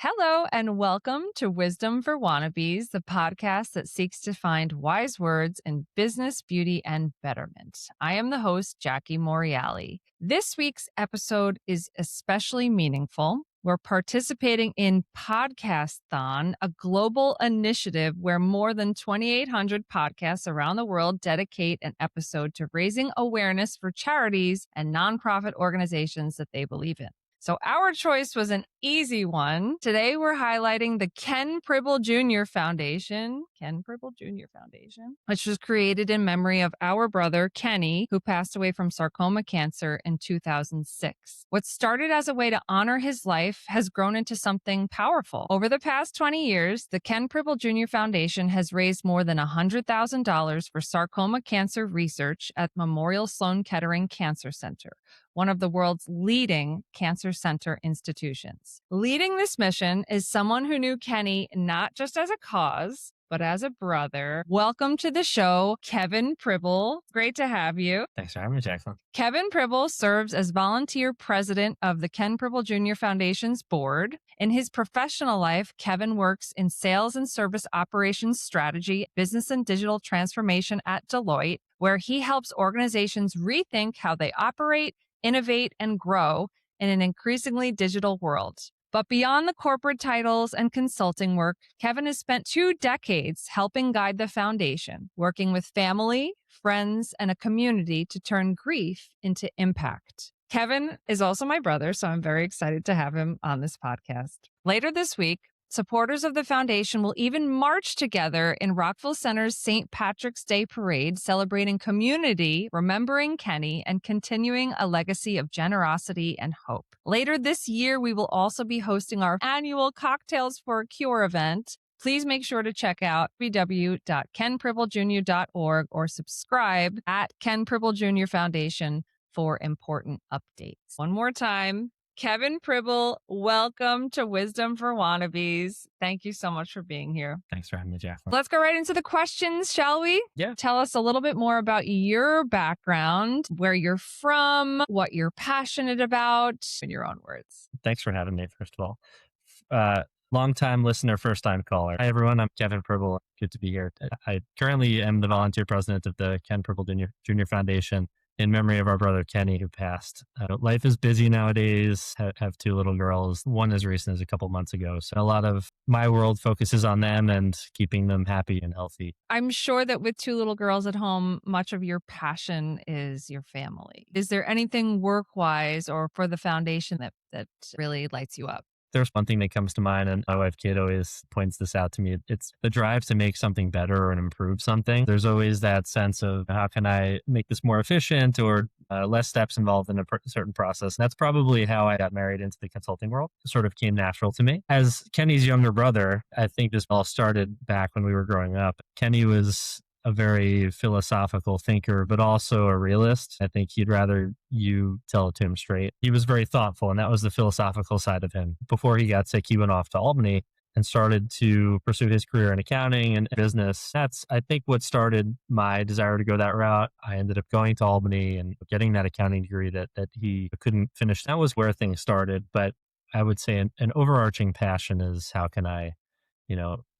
Hello and welcome to Wisdom for Wannabes, the podcast that seeks to find wise words in business, beauty, and betterment. I am the host, Jackie Morreale. This week's episode is especially meaningful. We're participating in Podcasthon, a global initiative where more than 2,800 podcasts around the world dedicate an episode to raising awareness for charities and nonprofit organizations that they believe in. So our choice was an easy one. Today, we're highlighting the Ken Pribil Jr. Foundation, which was created in memory of our brother, Kenny, who passed away from sarcoma cancer in 2006. What started as a way to honor his life has grown into something powerful. Over the past 20 years, the Ken Pribil Jr. Foundation has raised more than $100,000 for sarcoma cancer research at Memorial Sloan Kettering Cancer Center, one of the world's leading cancer center institutions. Leading this mission is someone who knew Kenny not just as a cause, but as a brother. Welcome to the show, Kevin Pribil. Great to have you. Thanks for having me, Jacqueline. Kevin Pribil serves as volunteer president of the Ken Pribil Jr. Foundation's board. In his professional life, Kevin works in sales and service operations strategy, business and digital transformation at Deloitte, where he helps organizations rethink how they operate, innovate, and grow in an increasingly digital world. But beyond the corporate titles and consulting work, Kevin has spent 2 decades helping guide the foundation, working with family, friends, and a community to turn grief into impact. Kevin is also my brother, so I'm very excited to have him on this podcast. Later this week, supporters of the foundation will even march together in Rockville Center's St. Patrick's Day Parade, celebrating community, remembering Kenny, and continuing a legacy of generosity and hope. Later this year, we will also be hosting our annual Cocktails for a Cure event. Please make sure to check out www.kenpribiljr.org or subscribe at Ken Pribil Jr. Foundation for important updates. One more time. Kevin Pribil, welcome to Wisdom for Wannabes. Thank you so much for being here. Thanks for having me, Jacqueline. Let's go right into the questions, shall we? Yeah. Tell us a little bit more about your background, where you're from, what you're passionate about, in your own words. Thanks for having me, first of all. Long-time listener, first-time caller. Hi, everyone. I'm Kevin Pribil. Good to be here. I currently am the volunteer president of the Ken Pribil Jr. Foundation, in memory of our brother Kenny, who passed. Life is busy nowadays. Have 2 little girls, one as recent as a couple months ago. So a lot of my world focuses on them and keeping them happy and healthy. I'm sure that with 2 little girls at home, much of your passion is your family. Is there anything work-wise or for the foundation that really lights you up? There's one thing that comes to mind, and my wife Kate always points this out to me. It's the drive to make something better and improve something. There's always that sense of how can I make this more efficient or less steps involved in a certain process. And that's probably how I got married into the consulting world. It sort of came natural to me. As Kenny's younger brother, I think this all started back when we were growing up. Kenny was a very philosophical thinker, but also a realist. I think he'd rather you tell it to him straight. He was very thoughtful, and that was the philosophical side of him. Before he got sick, he went off to Albany and started to pursue his career in accounting and business. That's, I think, what started my desire to go that route. I ended up going to Albany and getting that accounting degree that he couldn't finish. That was where things started. But I would say an overarching passion is how can I,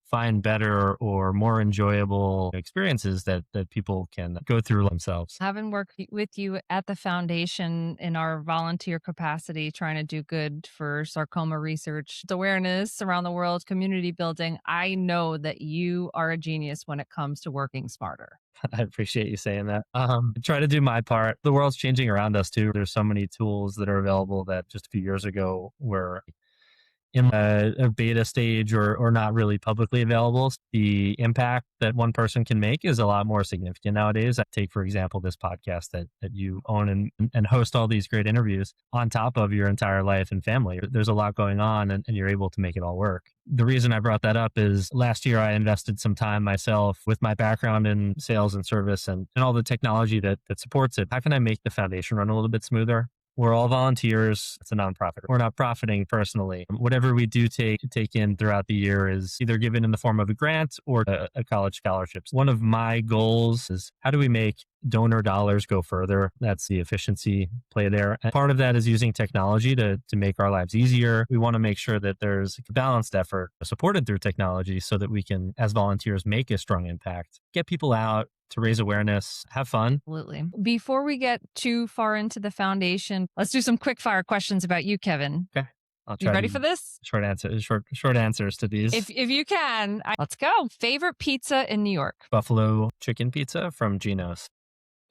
find better or more enjoyable experiences that people can go through themselves. Having worked with you at the foundation in our volunteer capacity, trying to do good for sarcoma research, awareness around the world, community building, I know that you are a genius when it comes to working smarter. I appreciate you saying that. Try to do my part. The world's changing around us too. There's so many tools that are available that just a few years ago were in a beta stage or not really publicly available. The impact that one person can make is a lot more significant nowadays. I take, for example, this podcast that you own and host all these great interviews on top of your entire life and family. There's a lot going on and you're able to make it all work. The reason I brought that up is last year I invested some time myself with my background in sales and service and all the technology that supports it. How can I make the foundation run a little bit smoother? We're all volunteers. It's a nonprofit. We're not profiting personally. Whatever we do take in throughout the year is either given in the form of a grant or a college scholarship. One of my goals is how do we make donor dollars go further? That's the efficiency play there. And part of that is using technology to make our lives easier. We want to make sure that there's a balanced effort supported through technology so that we can, as volunteers, make a strong impact, get people out, to raise awareness, have fun. Absolutely. Before we get too far into the foundation, let's do some quick fire questions about you, Kevin. Okay. I'll try. You ready for this? Short answers to these. If you can. Let's go. Favorite pizza in New York? Buffalo chicken pizza from Gino's.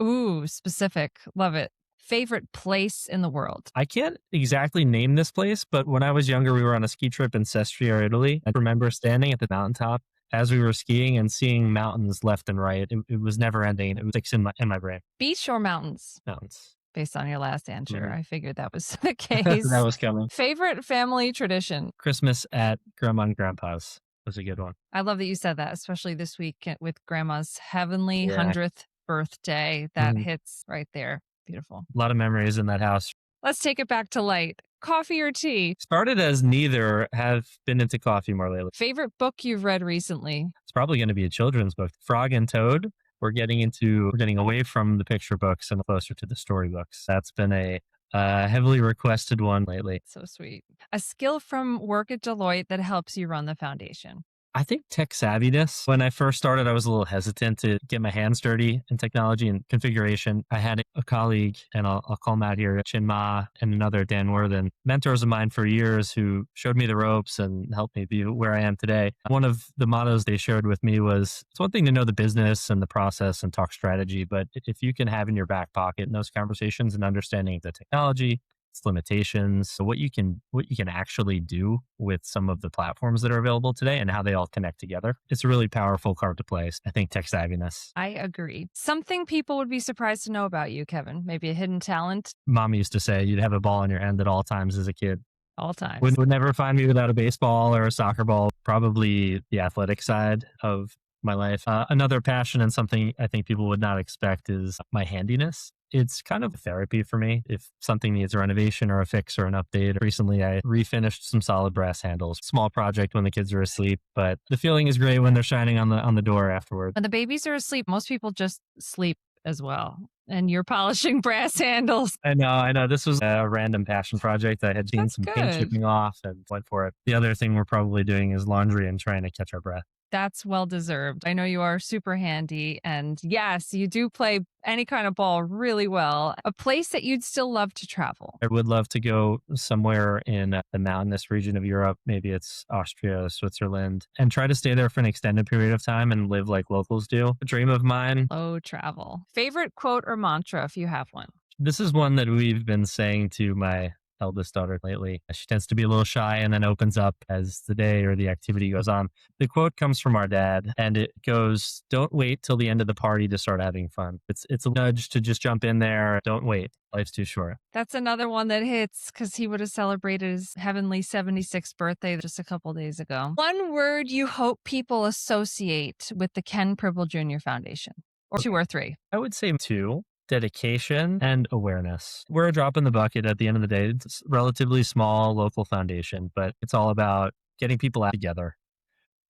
Ooh, specific. Love it. Favorite place in the world? I can't exactly name this place, but when I was younger, we were on a ski trip in Sestriere, Italy. I remember standing at the mountaintop as we were skiing and seeing mountains left and right. It was never ending. It was fixed in my brain. Beach or mountains? Mountains. Based on your last answer, Mm-hmm. I figured that was the case. That was coming. Favorite family tradition? Christmas at Grandma and Grandpa's was a good one. I love that you said that, especially this week with Grandma's heavenly 100th birthday. That hits right there. Beautiful. A lot of memories in that house. Let's take it back to light. Coffee or tea? Started as neither, have been into coffee more lately. Favorite book you've read recently? It's probably going to be a children's book. Frog and Toad. We're getting away from the picture books and closer to the storybooks. That's been a heavily requested one lately. So sweet. A skill from work at Deloitte that helps you run the foundation? I think tech savviness. When I first started, I was a little hesitant to get my hands dirty in technology and configuration. I had a colleague, and I'll call him out here, Chin Ma, and another, Dan Worthen, mentors of mine for years who showed me the ropes and helped me be where I am today. One of the mottos they shared with me was, it's one thing to know the business and the process and talk strategy, but if you can have in your back pocket in those conversations and understanding the technology, its limitations, so what you can actually do with some of the platforms that are available today and how they all connect together. It's a really powerful card to play. I think tech savviness. I agree. Something people would be surprised to know about you, Kevin. Maybe a hidden talent. Mom used to say you'd have a ball in your hand at all times as a kid. All times. Would never find me without a baseball or a soccer ball. Probably the athletic side of my life. Another passion and something I think people would not expect is my handiness. It's kind of therapy for me. If something needs a renovation or a fix or an update. Recently, I refinished some solid brass handles. Small project when the kids are asleep, but the feeling is great when they're shining on the door afterward. When the babies are asleep, most people just sleep as well. And you're polishing brass handles. I know. This was a random passion project. I had seen some paint chipping off and went for it. The other thing we're probably doing is laundry and trying to catch our breath. That's well deserved. I know you are super handy. And yes, you do play any kind of ball really well. A place that you'd still love to travel? I would love to go somewhere in the mountainous region of Europe. Maybe it's Austria, Switzerland, and try to stay there for an extended period of time and live like locals do. A dream of mine. Oh, travel. Favorite quote or mantra if you have one? This is one that we've been saying to my eldest daughter lately. She tends to be a little shy and then opens up as the day or the activity goes on. The quote comes from our dad and it goes, "Don't wait till the end of the party to start having fun." It's a nudge to just jump in there. Don't wait. Life's too short. That's another one that hits because he would have celebrated his heavenly 76th birthday just a couple days ago. One word you hope people associate with the Ken Pribil Jr. Foundation, or two or three? I would say two. Dedication and awareness. We're a drop in the bucket at the end of the day. It's a relatively small local foundation, but it's all about getting people out together.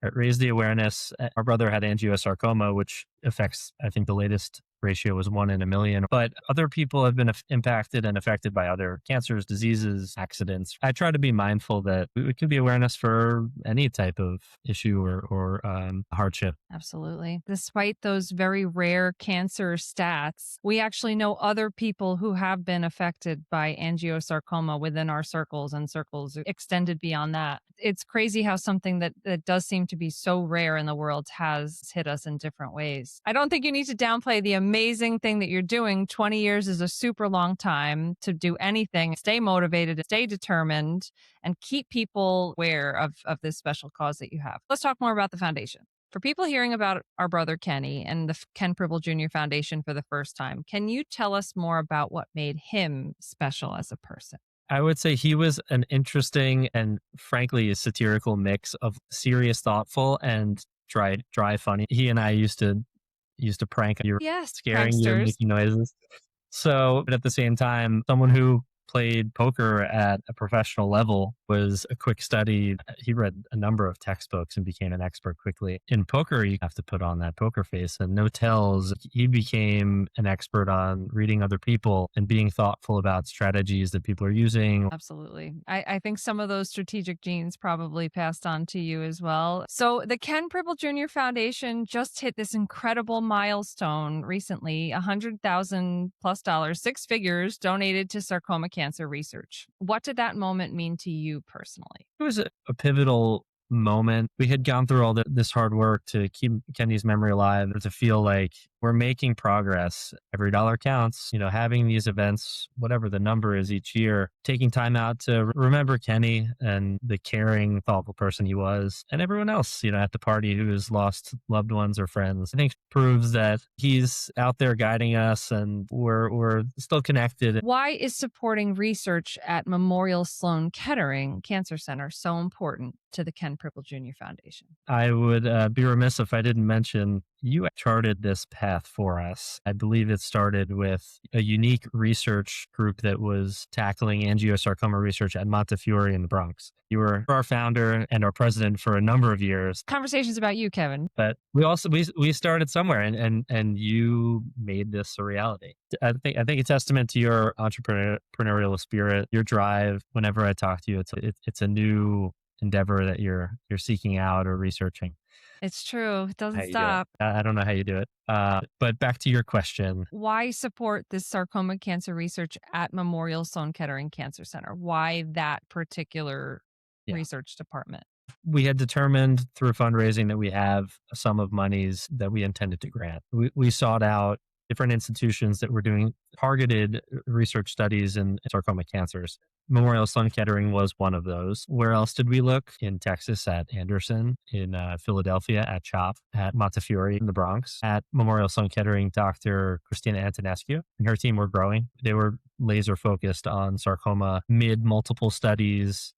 Right? Raise the awareness. Our brother had Angiosarcoma, which affects, I think the latest ratio was 1 in a million. But other people have been impacted and affected by other cancers, diseases, accidents. I try to be mindful that it can be awareness for any type of issue or hardship. Absolutely. Despite those very rare cancer stats, we actually know other people who have been affected by angiosarcoma within our circles and circles extended beyond that. It's crazy how something that does seem to be so rare in the world has hit us in different ways. I don't think you need to downplay the amazing thing that you're doing. 20 years is a super long time to do anything. Stay motivated, stay determined, and keep people aware of this special cause that you have. Let's talk more about the foundation. For people hearing about our brother Kenny and the Ken Pribil Jr. Foundation for the first time, can you tell us more about what made him special as a person? I would say he was an interesting and frankly a satirical mix of serious, thoughtful, and dry funny. He and I used to prank you, scaring pranksters. you, making noises. So, but at the same time, someone who played poker at a professional level was a quick study. He read a number of textbooks and became an expert quickly. In poker, you have to put on that poker face and no tells. He became an expert on reading other people and being thoughtful about strategies that people are using. Absolutely. I think some of those strategic genes probably passed on to you as well. So the Ken Pribil Jr. Foundation just hit this incredible milestone recently, $100,000+, six figures donated to sarcoma cancer research. What did that moment mean to you personally? It was a pivotal moment. We had gone through all this hard work to keep Kenny's memory alive, to feel like we're making progress. Every dollar counts. Having these events, whatever the number is each year, taking time out to remember Kenny and the caring, thoughtful person he was, and everyone else, at the party who has lost loved ones or friends. I think proves that he's out there guiding us and we're still connected. Why is supporting research at Memorial Sloan Kettering Cancer Center so important to the Ken Pribil Jr. Foundation? I would be remiss if I didn't mention you charted this path for us. I believe it started with a unique research group that was tackling angiosarcoma research at Montefiore in the Bronx. You were our founder and our president for a number of years. Conversations about you, Kevin. But we started somewhere and you made this a reality. I think a testament to your entrepreneurial spirit, your drive. Whenever I talk to you, it's a new endeavor that you're seeking out or researching. It's true. It doesn't stop. I don't know how you do it. But back to your question. Why support this sarcoma cancer research at Memorial Sloan Kettering Cancer Center? Why that particular research department? We had determined through fundraising that we have a sum of monies that we intended to grant. We sought out different institutions that were doing targeted research studies in sarcoma cancers. Memorial Sloan Kettering was one of those. Where else did we look? In Texas at Anderson, in Philadelphia at CHOP, at Montefiore in the Bronx, at Memorial Sloan Kettering, Dr. Christina Antonescu and her team were growing. They were laser focused on sarcoma, multiple studies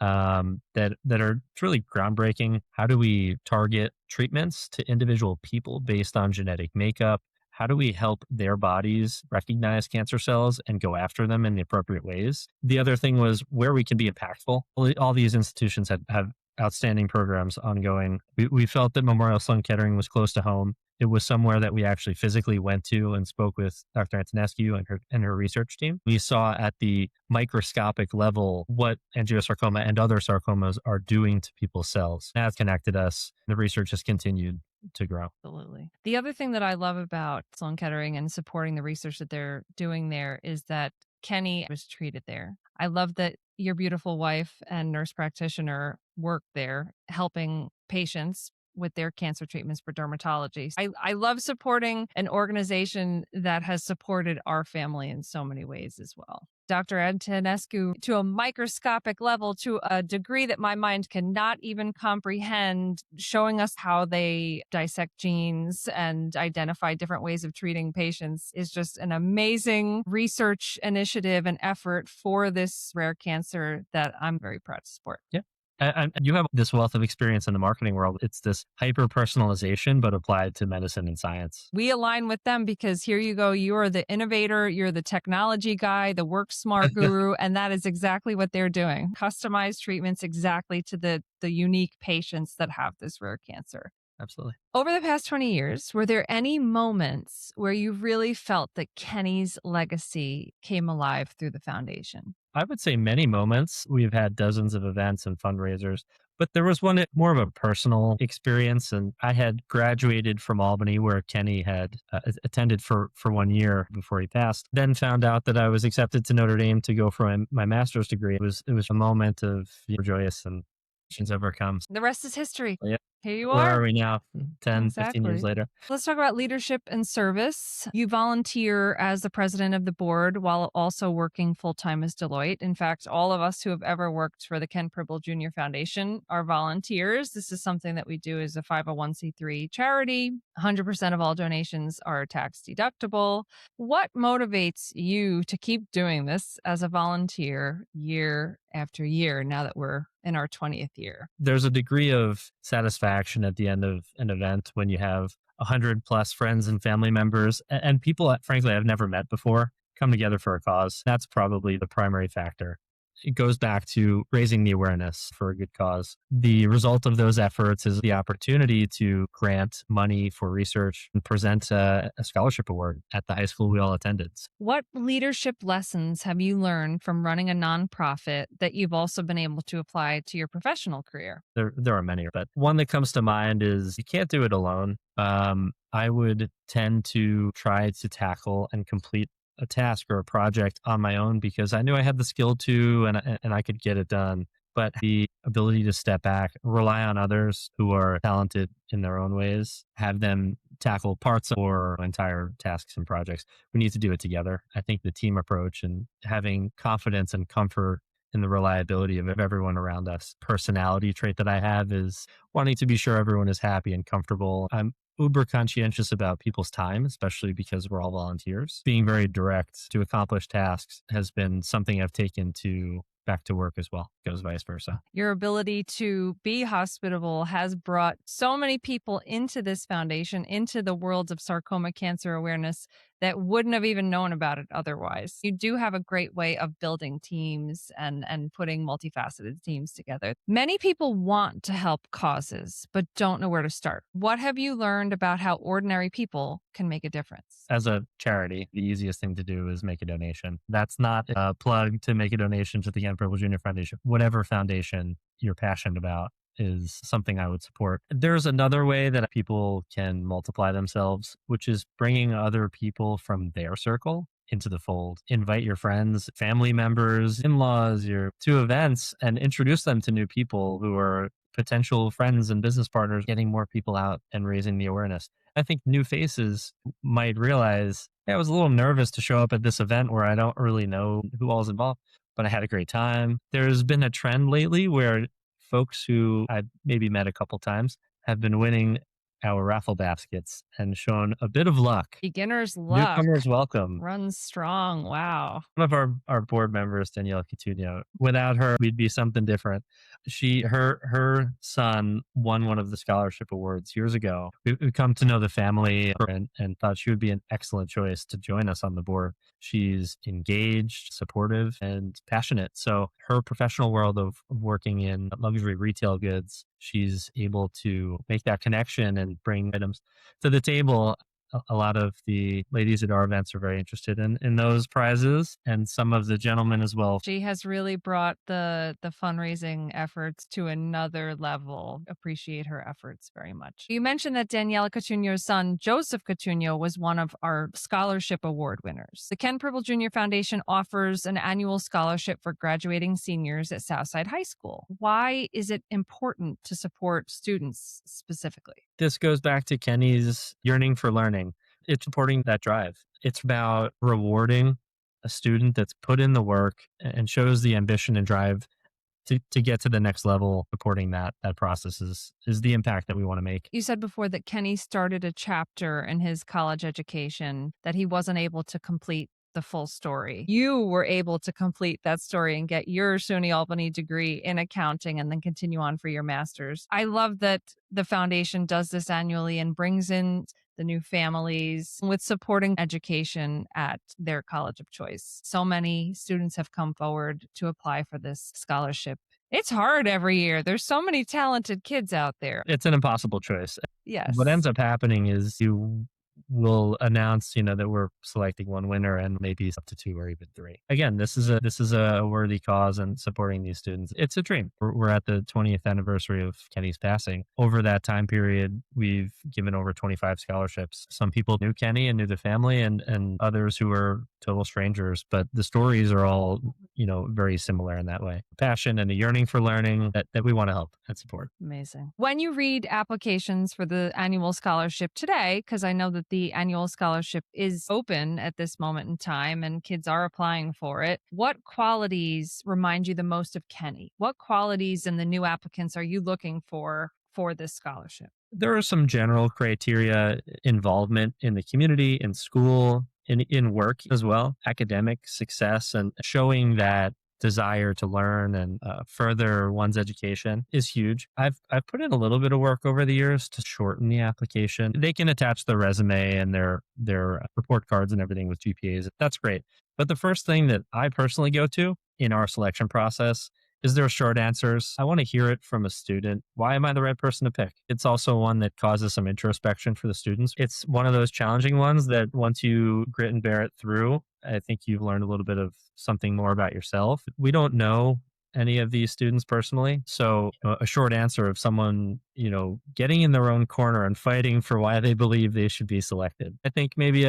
that are truly groundbreaking. How do we target treatments to individual people based on genetic makeup? How do we help their bodies recognize cancer cells and go after them in the appropriate ways? The other thing was where we can be impactful. All these institutions have outstanding programs ongoing. We felt that Memorial Sloan Kettering was close to home. It was somewhere that we actually physically went to and spoke with Dr. Antonescu and her research team. We saw at the microscopic level what angiosarcoma and other sarcomas are doing to people's cells. That connected us. The research has continued to grow. Absolutely. The other thing that I love about Sloan Kettering and supporting the research that they're doing there is that Kenny was treated there. I love that your beautiful wife and nurse practitioner work there helping patients with their cancer treatments for dermatology. I love supporting an organization that has supported our family in so many ways as well. Dr. Antonescu, to a microscopic level, to a degree that my mind cannot even comprehend, showing us how they dissect genes and identify different ways of treating patients is just an amazing research initiative and effort for this rare cancer that I'm very proud to support. Yeah. And you have this wealth of experience in the marketing world. It's this hyper-personalization, but applied to medicine and science. We align with them because here you go. You are the innovator. You're the technology guy, the work smart guru. And that is exactly what they're doing. Customized treatments exactly to the unique patients that have this rare cancer. Absolutely. Over the past 20 years, were there any moments where you really felt that Kenny's legacy came alive through the foundation? I would say many moments. We've had dozens of events and fundraisers, but there was one more of a personal experience. And I had graduated from Albany, where Kenny had attended for 1 year before he passed. Then found out that I was accepted to Notre Dame to go for my master's degree. It was a moment of joyous and overcome. The rest is history. Yeah. Here you are. Where are we now? 10, Exactly. 15 years later. Let's talk about leadership and service. You volunteer as the president of the board while also working full-time as Deloitte. In fact, all of us who have ever worked for the Ken Pribil Jr. Foundation are volunteers. This is something that we do as a 501c3 charity. 100% of all donations are tax deductible. What motivates you to keep doing this as a volunteer year after year now that we're in our 20th year? There's a degree of satisfaction at the end of an event when you have 100 plus friends and family members and people that frankly I've never met before come together for a cause. That's probably the primary factor. It goes back to raising the awareness for a good cause. The result of those efforts is the opportunity to grant money for research and present a scholarship award at the high school we all attended. What leadership lessons have you learned from running a nonprofit that you've also been able to apply to your professional career? There are many, but one that comes to mind is you can't do it alone. I would tend to try to tackle and complete a task or a project on my own because I knew I had the skill to and I could get it done. But the ability to step back, rely on others who are talented in their own ways, have them tackle parts or entire tasks and projects. We need to do it together. I think the team approach and having confidence and comfort in the reliability of everyone around us. Personality trait that I have is wanting to be sure everyone is happy and comfortable. I'm uber conscientious about people's time, especially because we're all volunteers. Being very direct to accomplish tasks has been something I've taken to back to work as well. Goes vice versa. Your ability to be hospitable has brought so many people into this foundation, into the world of sarcoma cancer awareness that wouldn't have even known about it otherwise. You do have a great way of building teams and putting multifaceted teams together. Many people want to help causes, but don't know where to start. What have you learned about how ordinary people can make a difference? As a charity, the easiest thing to do is make a donation. That's not a plug to make a donation to the Ken Pribil Jr. Foundation. Whatever foundation you're passionate about is something I would support. There's another way that people can multiply themselves, which is bringing other people from their circle into the fold. Invite your friends, family members, in-laws, to events and introduce them to new people who are potential friends and business partners, getting more people out and raising the awareness. I think new faces might realize, hey, I was a little nervous to show up at this event where I don't really know who all is involved, but I had a great time. There's been a trend lately where folks who I've maybe met a couple times have been winning our raffle baskets and shown a bit of luck. Beginner's luck. Newcomers welcome. Runs strong. Wow. One of our board members, Danielle Coutinho, without her, we'd be something different. Her son won one of the scholarship awards years ago. We come to know the family and thought she would be an excellent choice to join us on the board. She's engaged, supportive, and passionate. So her professional world of working in luxury retail goods, she's able to make that connection and bring items to the table. A lot of the ladies at our events are very interested in those prizes, and some of the gentlemen as well. She has really brought the fundraising efforts to another level. Appreciate her efforts very much. You mentioned that Danielle Coutinho's son, Joseph Coutinho, was one of our scholarship award winners. The Ken Pribil Jr. Foundation offers an annual scholarship for graduating seniors at Southside High School. Why is it important to support students specifically? This goes back to Kenny's yearning for learning. It's supporting that drive. It's about rewarding a student that's put in the work and shows the ambition and drive to get to the next level. Supporting that process is the impact that we want to make. You said before that Kenny started a chapter in his college education that he wasn't able to complete the full story. You were able to complete that story and get your SUNY Albany degree in accounting and then continue on for your master's. I love that the foundation does this annually and brings in the new families with supporting education at their college of choice. So many students have come forward to apply for this scholarship. It's hard every year. There's so many talented kids out there. It's an impossible choice. Yes. What ends up happening is you will announce, that we're selecting one winner and maybe up to two or even three. Again, this is a worthy cause and supporting these students. It's a dream. We're at the 20th anniversary of Kenny's passing. Over that time period, we've given over 25 scholarships. Some people knew Kenny and knew the family and others who were total strangers, but the stories are all, very similar in that way. Passion and a yearning for learning that we want to help and support. Amazing. When you read applications for the annual scholarship today, because I know that the annual scholarship is open at this moment in time and kids are applying for it, what qualities remind you the most of Kenny? What qualities in the new applicants are you looking for this scholarship? There are some general criteria: involvement in the community, in school, in work as well, academic success, and showing that desire to learn and further one's education is huge. I've put in a little bit of work over the years to shorten the application. They can attach their resume and their report cards and everything with GPAs. That's great. But the first thing that I personally go to in our selection process is there short answers. I want to hear it from a student. Why am I the right person to pick? It's also one that causes some introspection for the students. It's one of those challenging ones that once you grit and bear it through, I think you've learned a little bit of something more about yourself. We don't know any of these students personally. So a short answer of someone, getting in their own corner and fighting for why they believe they should be selected. I think maybe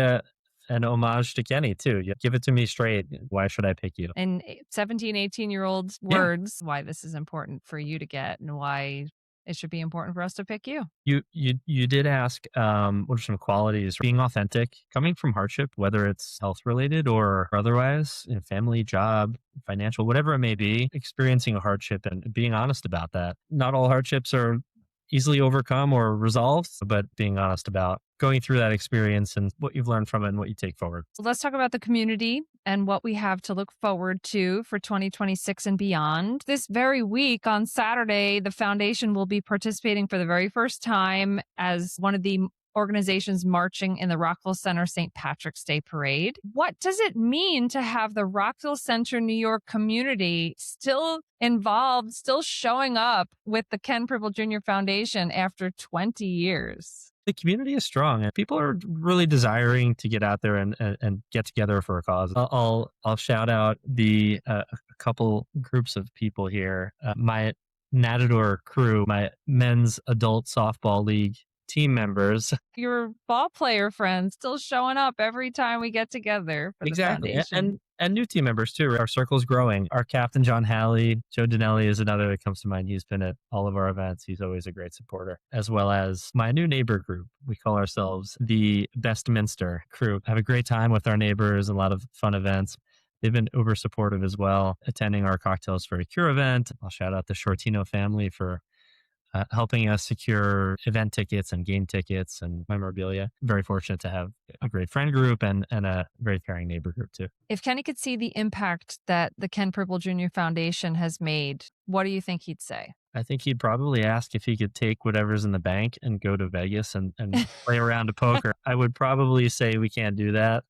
an homage to Kenny too. You give it to me straight. Why should I pick you? In 17, 18-year-old words, why this is important for you to get and why it should be important for us to pick you. You did ask what are some qualities? Being authentic, coming from hardship, whether it's health related or otherwise, family, job, financial, whatever it may be, experiencing a hardship and being honest about that. Not all hardships are easily overcome or resolved, but being honest about going through that experience and what you've learned from it and what you take forward. So let's talk about the community and what we have to look forward to for 2026 and beyond. This very week on Saturday, the foundation will be participating for the very first time as one of the organizations marching in the Rockville Center St. Patrick's Day Parade. What does it mean to have the Rockville Center, New York community still involved, still showing up with the Ken Pribil Jr. Foundation after 20 years? The community is strong and people are really desiring to get out there and get together for a cause. I'll shout out a couple groups of people here. My Matador crew, my men's adult softball league team members. Your ball player friends still showing up every time we get together for the foundation. And new team members too. Our circle's growing. Our captain, John Halley, Joe Dinelli is another that comes to mind. He's been at all of our events. He's always a great supporter, as well as my new neighbor group. We call ourselves the Bestminster crew. Have a great time with our neighbors, a lot of fun events. They've been uber supportive as well, attending our Cocktails for a Cure event. I'll shout out the Shortino family for helping us secure event tickets and game tickets and memorabilia. Very fortunate to have a great friend group and a very caring neighbor group too. If Kenny could see the impact that the Ken Pribil Jr. Foundation has made, what do you think he'd say? I think he'd probably ask if he could take whatever's in the bank and go to Vegas and play around a poker. I would probably say we can't do that.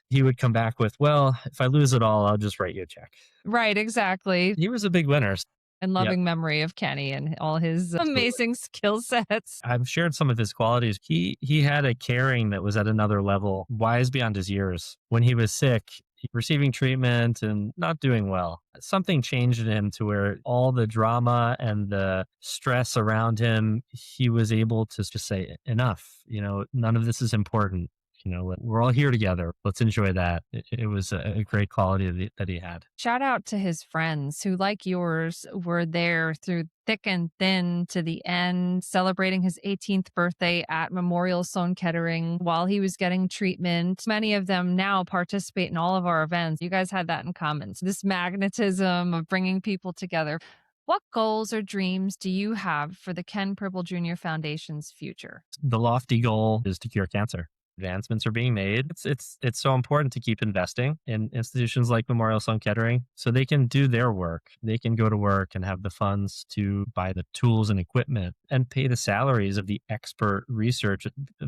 He would come back with, well, if I lose it all, I'll just write you a check. Right, exactly. He was a big winner. And loving memory of Kenny and all his amazing skill sets. I've shared some of his qualities. He had a caring that was at another level, wise beyond his years. When he was sick, receiving treatment and not doing well, something changed in him to where all the drama and the stress around him, he was able to just say, enough, none of this is important. We're all here together. Let's enjoy that. It was a great quality that he had. Shout out to his friends who, like yours, were there through thick and thin to the end, celebrating his 18th birthday at Memorial Sloan Kettering while he was getting treatment. Many of them now participate in all of our events. You guys had that in common. So this magnetism of bringing people together. What goals or dreams do you have for the Ken Pribil Jr. Foundation's future? The lofty goal is to cure cancer. Advancements are being made. It's so important to keep investing in institutions like Memorial Sloan Kettering so they can do their work. They can go to work and have the funds to buy the tools and equipment and pay the salaries of the expert research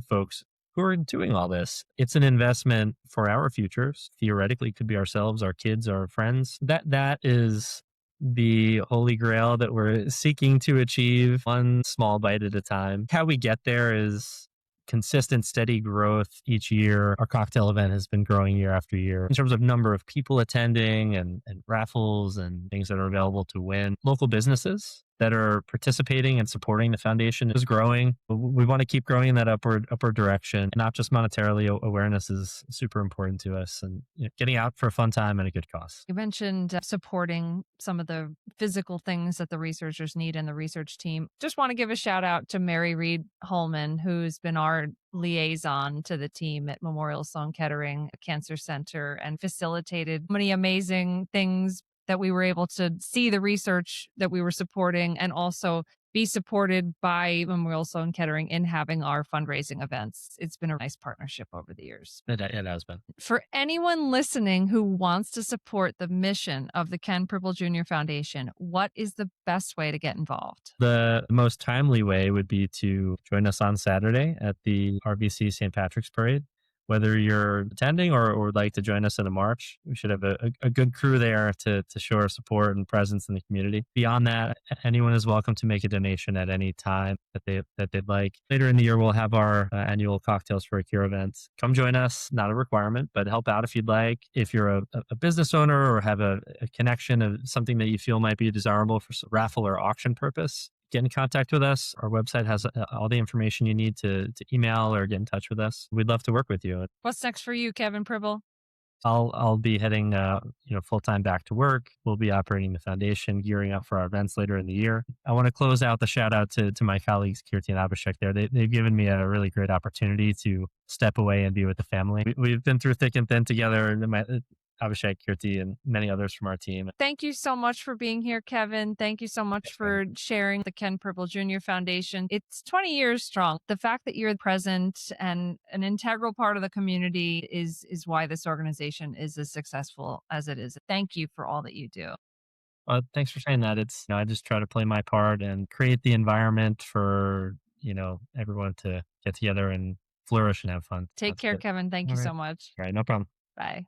folks who are doing all this. It's an investment for our futures. Theoretically, it could be ourselves, our kids, our friends. That is the holy grail that we're seeking to achieve, one small bite at a time. How we get there is consistent, steady growth each year. Our cocktail event has been growing year after year in terms of number of people attending and raffles and things that are available to win. Local businesses that are participating and supporting the foundation is growing. We want to keep growing in that upward direction, not just monetarily. Awareness is super important to us and getting out for a fun time and a good cause. You mentioned supporting some of the physical things that the researchers need and the research team. Just want to give a shout out to Mary Reed Holman, who's been our liaison to the team at Memorial Sloan Kettering Cancer Center and facilitated many amazing things that we were able to see the research that we were supporting and also be supported by Memorial Sloan Kettering in having our fundraising events. It's been a nice partnership over the years. It has been. For anyone listening who wants to support the mission of the Ken Pribil Jr. Foundation, what is the best way to get involved? The most timely way would be to join us on Saturday at the RBC St. Patrick's Parade. Whether you're attending or would like to join us in a march, we should have a good crew there to show our support and presence in the community. Beyond that, anyone is welcome to make a donation at any time that they'd like. Later in the year, we'll have our annual Cocktails for a Cure events. Come join us, not a requirement, but help out if you'd like. If you're a business owner or have a connection of something that you feel might be desirable for raffle or auction purpose, get in contact with us. Our website has all the information you need to email or get in touch with us. We'd love to work with you. What's next for you, Kevin Pribil? I'll be heading full time back to work. We'll be operating the foundation, gearing up for our events later in the year. I want to close out the shout out to my colleagues Kirti and Abhishek there. They've given me a really great opportunity to step away and be with the family. We've been through thick and thin together. Abhishek, Kirti, and many others from our team. Thank you so much for being here, Kevin. Thank you so much for sharing the Ken Pribil Jr. Foundation. It's 20 years strong. The fact that you're present and an integral part of the community is why this organization is as successful as it is. Thank you for all that you do. Thanks for saying that. I just try to play my part and create the environment for, everyone to get together and flourish and have fun. Take care, Kevin. Thank you so much. All right, no problem. Bye.